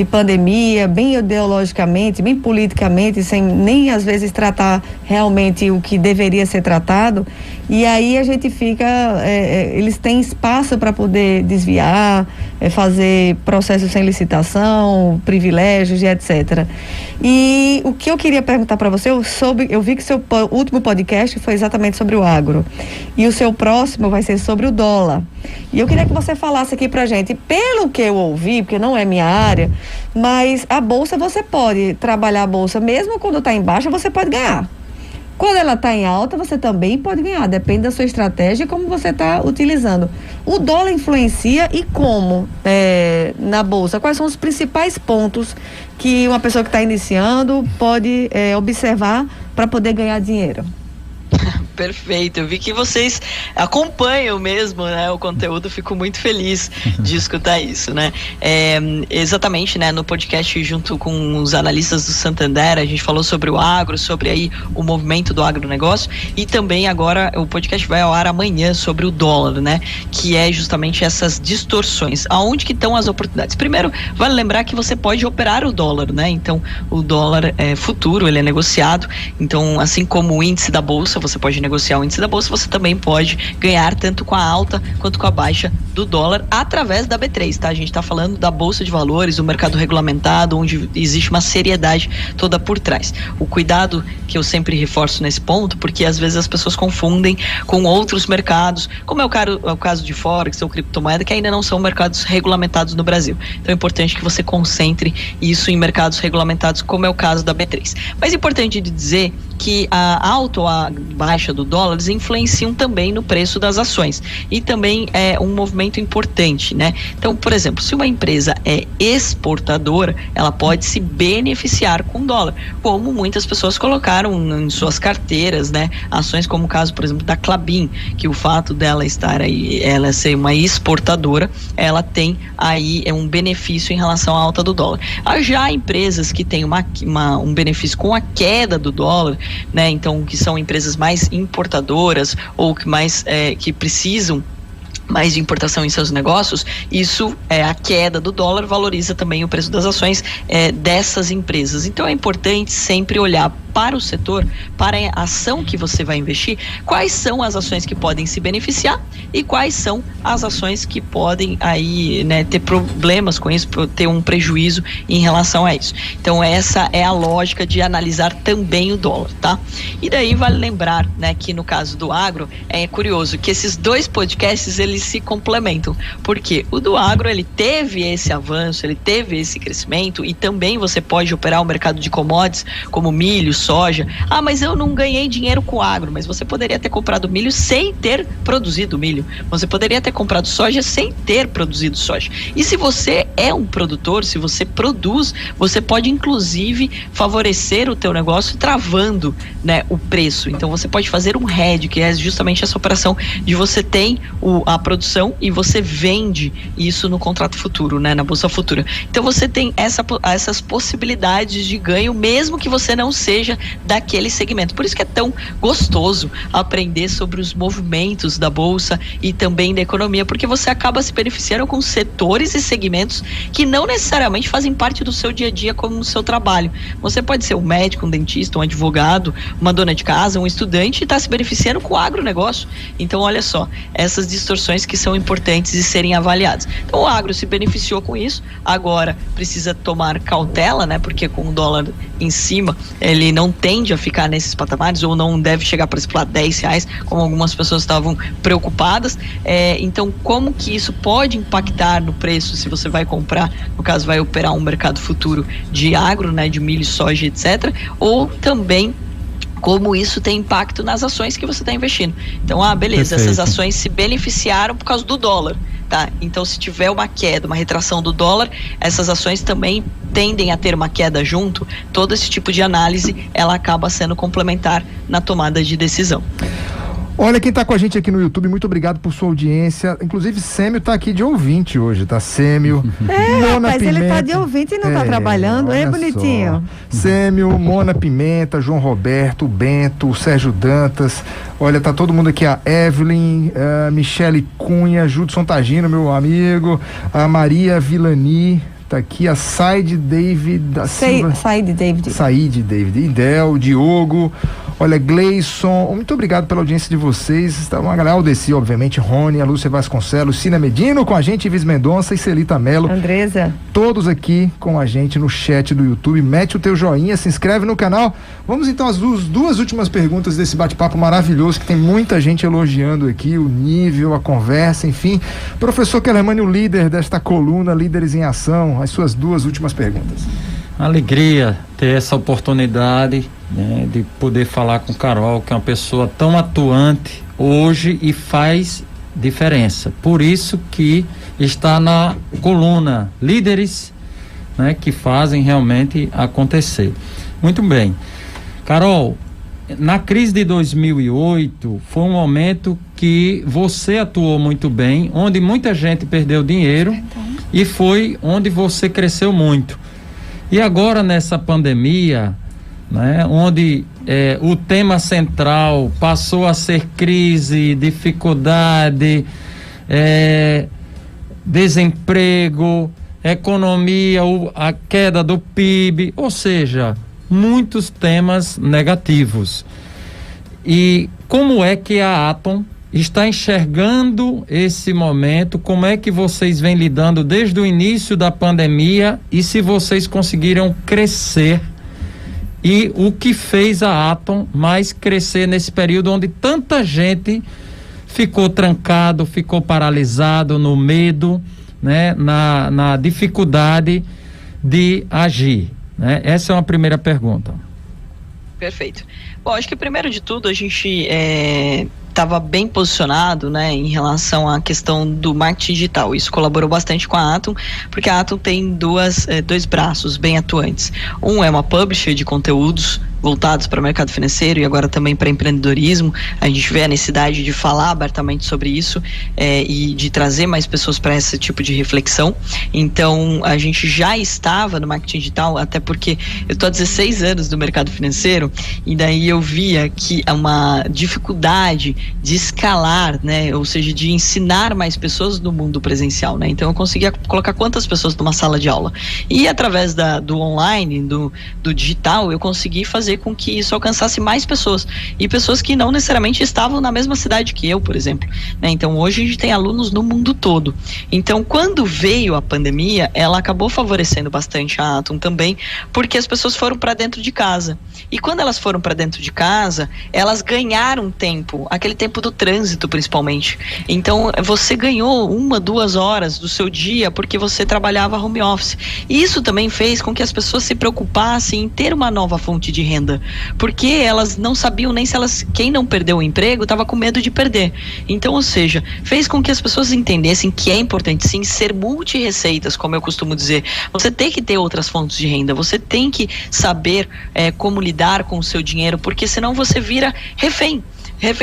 pandemia, bem ideologicamente, bem politicamente, sem nem às vezes tratar realmente o que deveria ser tratado. E aí a gente fica, eles têm espaço para poder desviar, fazer processos sem licitação, privilégios e etc. E o que eu queria perguntar para você, eu vi que seu último podcast foi exatamente sobre o agro. E o seu próximo vai ser sobre o dólar. E eu queria que você falasse aqui pra gente, pelo que eu ouvi, porque não é minha área, mas a bolsa, você pode trabalhar a bolsa, mesmo quando está em baixa, você pode ganhar. Quando ela está em alta, você também pode ganhar, depende da sua estratégia e como você está utilizando. O dólar influencia e como na bolsa? Quais são os principais pontos que uma pessoa que está iniciando pode observar para poder ganhar dinheiro? Perfeito, eu vi que vocês acompanham mesmo, né, o conteúdo, fico muito feliz de escutar isso, né, exatamente, né, no podcast junto com os analistas do Santander, a gente falou sobre o agro, sobre aí o movimento do agronegócio, e também agora o podcast vai ao ar amanhã sobre o dólar, né, que é justamente essas distorções, aonde que estão as oportunidades. Primeiro, vale lembrar que você pode operar o dólar, né, então o dólar é futuro, ele é negociado, então assim como o índice da bolsa, você pode negociar negociar o índice da bolsa, você também pode ganhar tanto com a alta quanto com a baixa do dólar através da B3, tá? A gente está falando da bolsa de valores, do mercado regulamentado, onde existe uma seriedade toda por trás. O cuidado que eu sempre reforço nesse ponto, porque às vezes as pessoas confundem com outros mercados, como é o caso de Forex ou criptomoeda, que ainda não são mercados regulamentados no Brasil. Então é importante que você concentre isso em mercados regulamentados, como é o caso da B3. Mas é importante dizer que a alta ou a baixa do dólar influenciam também no preço das ações, e também é um movimento importante, né? Então, por exemplo, se uma empresa é exportadora, ela pode se beneficiar com dólar, como muitas pessoas colocaram em suas carteiras, né? Ações como o caso, por exemplo, da Klabin, que o fato dela estar aí, ela ser uma exportadora, ela tem aí um benefício em relação à alta do dólar. Já empresas que têm um benefício com a queda do dólar, né? Então, que são empresas mais importadoras ou que mais que precisam mais de importação em seus negócios, isso a queda do dólar valoriza também o preço das ações dessas empresas. Então é importante sempre olhar para o setor, para a ação que você vai investir, quais são as ações que podem se beneficiar e quais são as ações que podem aí, né, ter problemas com isso, ter um prejuízo em relação a isso. Então essa é a lógica de analisar também o dólar, tá? E daí vale lembrar, né, que no caso do agro, é curioso que esses dois podcasts eles se complementam, porque o do agro ele teve esse avanço, ele teve esse crescimento, e também você pode operar o mercado de commodities como milho, soja. Mas eu não ganhei dinheiro com o agro, mas você poderia ter comprado milho sem ter produzido milho, você poderia ter comprado soja sem ter produzido soja. E se você é um produtor, se você produz, você pode inclusive favorecer o teu negócio travando, né, o preço. Então você pode fazer um hedge, que é justamente essa operação de você tem a produção e você vende isso no contrato futuro, né, na bolsa futura. Então você tem essas possibilidades de ganho, mesmo que você não seja daquele segmento. Por isso que é tão gostoso aprender sobre os movimentos da bolsa e também da economia, porque você acaba se beneficiando com setores e segmentos que não necessariamente fazem parte do seu dia a dia como o seu trabalho. Você pode ser um médico, um dentista, um advogado, uma dona de casa, um estudante, e está se beneficiando com o agronegócio. Então olha só, essas distorções que são importantes de serem avaliadas. Então o agro se beneficiou com isso, agora precisa tomar cautela, né, porque com o dólar em cima, ele não tende a ficar nesses patamares, ou não deve chegar, por exemplo, a R$10, como algumas pessoas estavam preocupadas. Então, como que isso pode impactar no preço, se você vai comprar, no caso, vai operar um mercado futuro de agro, né, de milho, soja, etc., ou também como isso tem impacto nas ações que você está investindo. Então, beleza, Perfeito. Essas ações se beneficiaram por causa do dólar, tá? Então, se tiver uma queda, uma retração do dólar, essas ações também tendem a ter uma queda junto. Todo esse tipo de análise, ela acaba sendo complementar na tomada de decisão. Olha quem tá com a gente aqui no YouTube, muito obrigado por sua audiência. Inclusive, Sêmio tá aqui de ouvinte hoje, tá? Sêmio. Mona rapaz, Pimenta, ele tá de ouvinte e não tá trabalhando, é bonitinho. Só. Sêmio, Mona Pimenta, João Roberto, Bento, Sérgio Dantas. Olha, tá todo mundo aqui, a Evelyn, a Michele Cunha, Judson Tagino, meu amigo, a Maria Vilani, tá aqui, a Said David da Silva. Said David. Idel, Diogo. Olha, Gleison, muito obrigado pela audiência de vocês. Está uma galera, Aldeci, obviamente, Rony, a Lúcia Vasconcelos, Cina Medino com a gente, Ives Mendonça e Celita Mello. Andresa. Todos aqui com a gente no chat do YouTube. Mete o teu joinha, se inscreve no canal. Vamos então às duas últimas perguntas desse bate-papo maravilhoso, que tem muita gente elogiando aqui, o nível, a conversa, enfim. Professor Kellermann, o líder desta coluna, Líderes em Ação, as suas duas últimas perguntas. Alegria ter essa oportunidade, né, de poder falar com Carol, que é uma pessoa tão atuante hoje e faz diferença. Por isso que está na coluna Líderes, né, que fazem realmente acontecer. Muito bem. Carol, na crise de 2008 foi um momento que você atuou muito bem, onde muita gente perdeu dinheiro, e foi onde você cresceu muito. E agora nessa pandemia, né, onde o tema central passou a ser crise, dificuldade, desemprego, economia, a queda do PIB, ou seja, muitos temas negativos. E como é que a Atom está enxergando esse momento? Como é que vocês vêm lidando desde o início da pandemia e se vocês conseguiram crescer? E o que fez a Atom mais crescer nesse período onde tanta gente ficou trancado, ficou paralisado no medo, né, na dificuldade de agir, né? Essa é uma primeira pergunta. Perfeito. Bom, acho que primeiro de tudo a gente estava bem posicionado, né, em relação à questão do marketing digital. Isso colaborou bastante com a Atom, porque a Atom tem dois braços bem atuantes. Um é uma publisher de conteúdos voltados para o mercado financeiro e agora também para empreendedorismo. A gente vê a necessidade de falar abertamente sobre isso e de trazer mais pessoas para esse tipo de reflexão. Então, a gente já estava no marketing digital, até porque eu estou há 16 anos no mercado financeiro e daí eu via que é uma dificuldade de escalar, né? Ou seja, de ensinar mais pessoas no mundo presencial, né? Então, eu conseguia colocar quantas pessoas numa sala de aula. E através do online, do digital, eu consegui fazer com que isso alcançasse mais pessoas e pessoas que não necessariamente estavam na mesma cidade que eu, por exemplo, né? Então hoje a gente tem alunos no mundo todo. Então quando veio a pandemia, ela acabou favorecendo bastante a Atom também, porque as pessoas foram para dentro de casa e quando elas foram para dentro de casa, elas ganharam tempo, aquele tempo do trânsito principalmente. Então você ganhou 1-2 horas do seu dia porque você trabalhava home office. E isso também fez com que as pessoas se preocupassem em ter uma nova fonte de renda, porque elas não sabiam nem se quem não perdeu o emprego estava com medo de perder. Então, ou seja, fez com que as pessoas entendessem que é importante sim ser multi-receitas, como eu costumo dizer. Você tem que ter outras fontes de renda, você tem que saber como lidar com o seu dinheiro, porque senão você vira refém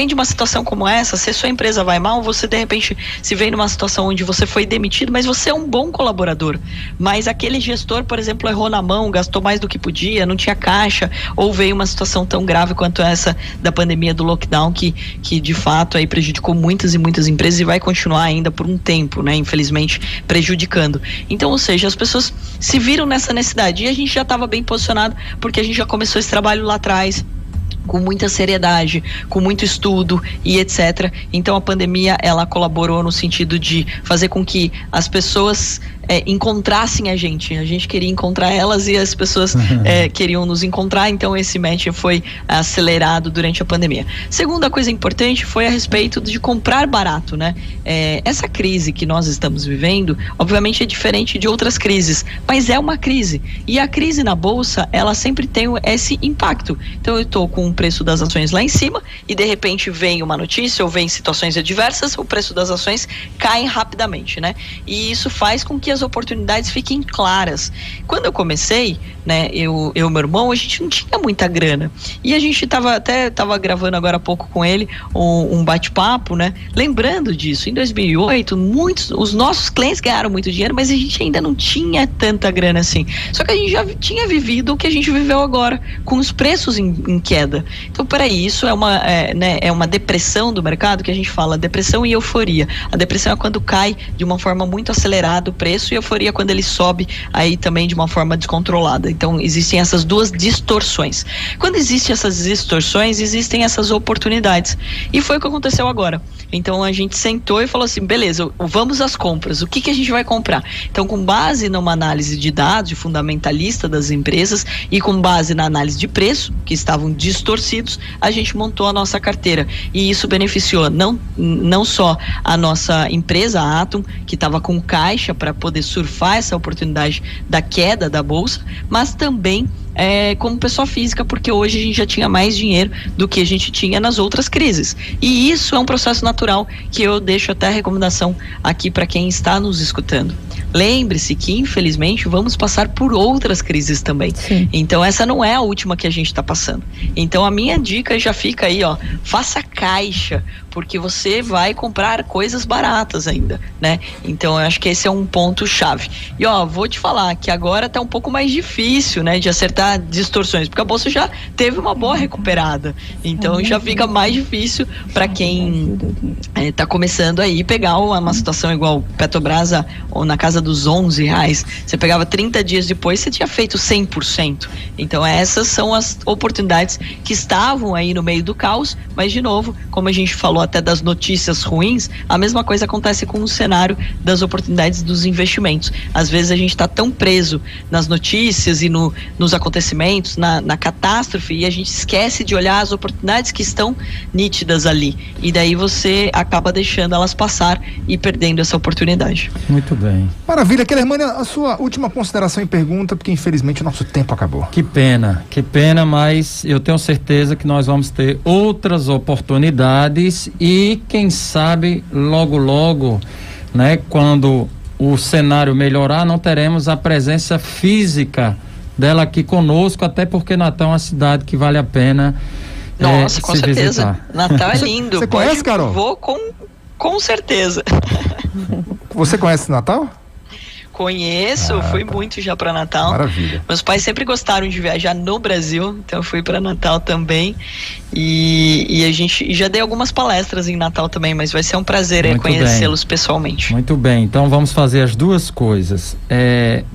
de uma situação como essa. Se a sua empresa vai mal, você de repente se vê numa situação onde você foi demitido, mas você é um bom colaborador, mas aquele gestor, por exemplo, errou na mão, gastou mais do que podia, não tinha caixa, ou veio uma situação tão grave quanto essa da pandemia do lockdown, que de fato aí prejudicou muitas e muitas empresas e vai continuar ainda por um tempo, né, infelizmente prejudicando. Então, ou seja, as pessoas se viram nessa necessidade e a gente já estava bem posicionado, porque a gente já começou esse trabalho lá atrás, com muita seriedade, com muito estudo e etc. Então a pandemia, ela colaborou no sentido de fazer com que as pessoas encontrassem a gente queria encontrar elas e as pessoas queriam nos encontrar, então esse match foi acelerado durante a pandemia. Segunda coisa importante foi a respeito de comprar barato, né? Essa crise que nós estamos vivendo, obviamente é diferente de outras crises, mas é uma crise, e a crise na bolsa, ela sempre tem esse impacto. Então eu estou com o preço das ações lá em cima e de repente vem uma notícia ou vem situações adversas, o preço das ações cai rapidamente, né? E isso faz com que as oportunidades fiquem claras. Quando eu comecei, né, eu e meu irmão, a gente não tinha muita grana e a gente tava gravando agora há pouco com ele um bate-papo, né, lembrando disso. Em 2008, os nossos clientes ganharam muito dinheiro, mas a gente ainda não tinha tanta grana assim, só que a gente já tinha vivido o que a gente viveu agora, com os preços em queda. Então, peraí, isso é uma depressão do mercado, que a gente fala depressão e euforia. A depressão é quando cai de uma forma muito acelerada o preço, e a euforia quando ele sobe aí também de uma forma descontrolada. Então existem essas duas distorções. Quando existem essas distorções, existem essas oportunidades, e foi o que aconteceu agora. Então a gente sentou e falou assim, beleza, vamos às compras, o que a gente vai comprar? Então, com base numa análise de dados, de fundamentalista das empresas, e com base na análise de preço, que estavam distorcidos, a gente montou a nossa carteira, e isso beneficiou não só a nossa empresa, a Atom, que estava com caixa para poder surfar essa oportunidade da queda da bolsa, mas também como pessoa física, porque hoje a gente já tinha mais dinheiro do que a gente tinha nas outras crises. E isso é um processo natural, que eu deixo até a recomendação aqui para quem está nos escutando. Lembre-se que, infelizmente, vamos passar por outras crises também. Sim. Então essa não é a última que a gente está passando. Então a minha dica já fica aí, ó, faça caixa, porque você vai comprar coisas baratas ainda, né? Então eu acho que esse é um ponto chave. E ó, vou te falar que agora tá um pouco mais difícil, né, de acertar dar distorções, porque a bolsa já teve uma boa recuperada, então já fica mais difícil para quem está começando aí pegar uma situação igual Petrobras, ou na casa dos R$11, você pegava 30 dias depois, você tinha feito 100%. Então essas são as oportunidades que estavam aí no meio do caos, mas de novo, como a gente falou até das notícias ruins, a mesma coisa acontece com o cenário das oportunidades dos investimentos. Às vezes a gente está tão preso nas notícias e nos acontecimentos, na catástrofe, e a gente esquece de olhar as oportunidades que estão nítidas ali, e daí você acaba deixando elas passar e perdendo essa oportunidade. Muito bem. Maravilha. Kellermann, a sua última consideração e pergunta, porque infelizmente o nosso tempo acabou. Que pena, mas eu tenho certeza que nós vamos ter outras oportunidades e quem sabe logo, né, quando o cenário melhorar, não teremos a presença física dela aqui conosco, até porque Natal é uma cidade que vale a pena com certeza visitar. Natal é lindo. Você conhece, Carol? Vou com certeza. Você conhece Natal? Conheço, fui muito já para Natal. Maravilha. Meus pais sempre gostaram de viajar no Brasil, então eu fui para Natal também. E a gente já dei algumas palestras em Natal também, mas vai ser um prazer conhecê-los pessoalmente. Muito bem, então vamos fazer as duas coisas.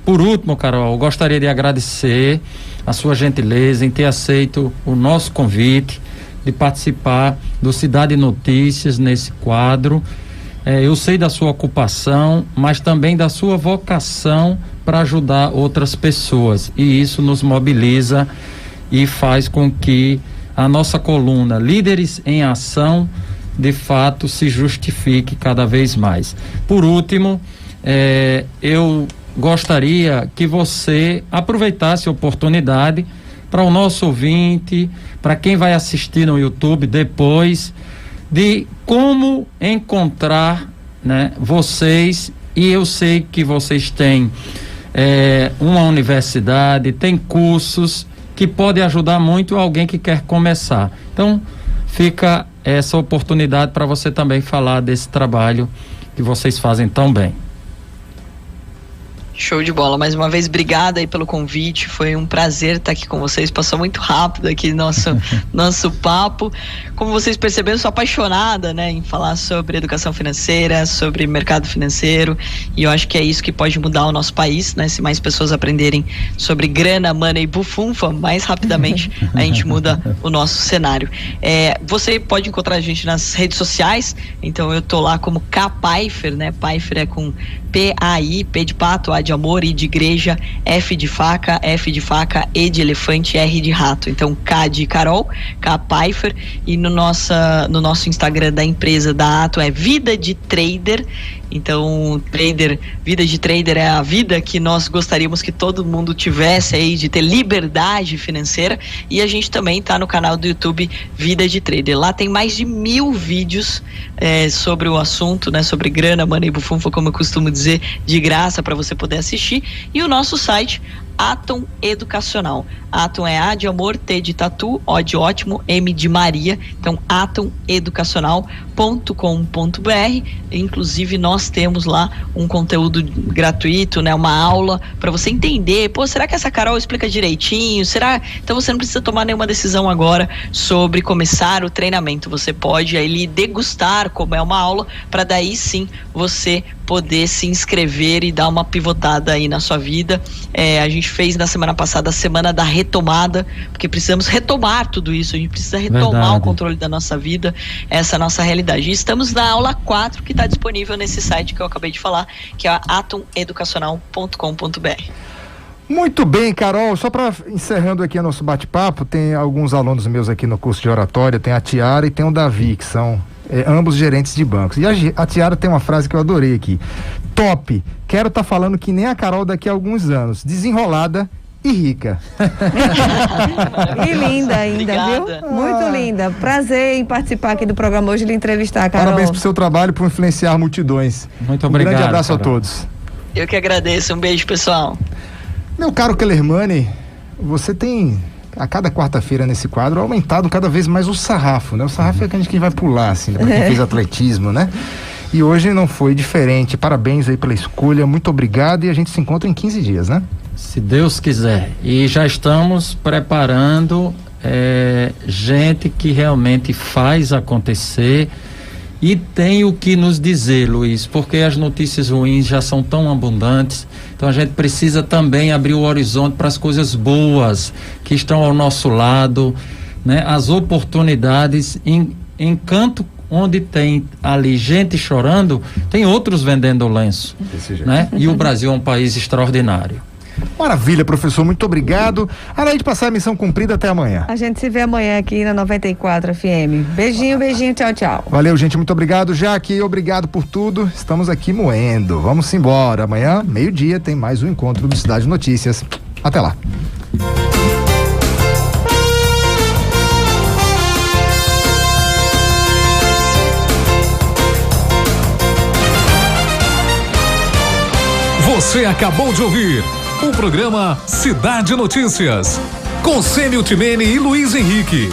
Por último, Carol, eu gostaria de agradecer a sua gentileza em ter aceito o nosso convite de participar do Cidade Notícias nesse quadro. Eu sei da sua ocupação, mas também da sua vocação para ajudar outras pessoas, e isso nos mobiliza e faz com que a nossa coluna Líderes em Ação de fato se justifique cada vez mais. Por último, eu gostaria que você aproveitasse a oportunidade para o nosso ouvinte, para quem vai assistir no YouTube depois, de como encontrar, né, vocês. E eu sei que vocês têm uma universidade, tem cursos que podem ajudar muito alguém que quer começar. Então fica essa oportunidade para você também falar desse trabalho que vocês fazem tão bem. Show de bola, mais uma vez obrigada aí pelo convite, foi um prazer estar aqui com vocês, passou muito rápido aqui nosso papo. Como vocês perceberam, eu sou apaixonada, né, em falar sobre educação financeira, sobre mercado financeiro, e eu acho que é isso que pode mudar o nosso país, né, se mais pessoas aprenderem sobre grana, money e bufunfa, mais rapidamente a gente muda o nosso cenário. Você pode encontrar a gente nas redes sociais, então eu tô lá como K Pfeiffer, né, Pfeiffer é com P-A-I, P de pato, A de amor, I de igreja, F de faca, E de elefante, R de rato. Então, K de Carol, K Pfeiffer, e no nosso Instagram da empresa da Atom é Vida de Trader. Então, vida de trader é a vida que nós gostaríamos que todo mundo tivesse aí, de ter liberdade financeira. E a gente também está no canal do YouTube Vida de Trader. Lá tem mais de 1000 vídeos sobre o assunto, né? Sobre grana, money e bufunfa, como eu costumo dizer, de graça para você poder assistir. E o nosso site Atom Educacional. Atom é A de amor, T de tatu, O de ótimo, M de Maria. Então, atomeducacional.com.br. Inclusive, nós temos lá um conteúdo gratuito, né? Uma aula para você entender. Será que essa Carol explica direitinho? Será? Então, você não precisa tomar nenhuma decisão agora sobre começar o treinamento. Você pode aí degustar como é uma aula, para daí sim você poder se inscrever e dar uma pivotada aí na sua vida. A gente fez na semana passada a semana da retomada, porque precisamos retomar tudo isso, a gente precisa retomar o controle da nossa vida, essa é a nossa realidade. E estamos na aula 4, que está disponível nesse site que eu acabei de falar, que é atomeducacional.com.br. Muito bem, Carol, só para encerrando aqui o nosso bate-papo, tem alguns alunos meus aqui no curso de oratória, tem a Tiara e tem o Davi, que são ambos gerentes de bancos. E a Tiara tem uma frase que eu adorei aqui: top, quero estar falando que nem a Carol daqui a alguns anos, desenrolada e rica. E linda ainda, obrigada. Viu? Muito linda. Prazer em participar aqui do programa hoje e lhe entrevistar, Carol. Parabéns pro seu trabalho, por influenciar multidões. Muito obrigado. Um grande abraço, Carol, a todos. Eu que agradeço, um beijo, pessoal. Meu caro Kellermann, você tem, a cada quarta-feira nesse quadro, aumentado cada vez mais o sarrafo, né? O sarrafo é aquele que vai pular, assim, né? Pra quem fez atletismo, né? E hoje não foi diferente. Parabéns aí pela escolha, muito obrigado, e a gente se encontra em 15 dias, né? Se Deus quiser. E já estamos preparando gente que realmente faz acontecer e tem o que nos dizer, Luiz, porque as notícias ruins já são tão abundantes. Então a gente precisa também abrir o horizonte para as coisas boas que estão ao nosso lado, né? As oportunidades em canto onde tem ali gente chorando, tem outros vendendo lenço, né? E o Brasil é um país extraordinário. Maravilha, professor, muito obrigado. Além de passar a missão cumprida, até amanhã. A gente se vê amanhã aqui na 94 FM. Beijinho, tchau, tchau. Valeu, gente, muito obrigado. Jaque, obrigado por tudo. Estamos aqui moendo. Vamos embora. Amanhã, meio-dia, tem mais um encontro do Cidade Notícias. Até lá. Você acabou de ouvir o programa Cidade Notícias, com Sêmio Timene e Luiz Henrique.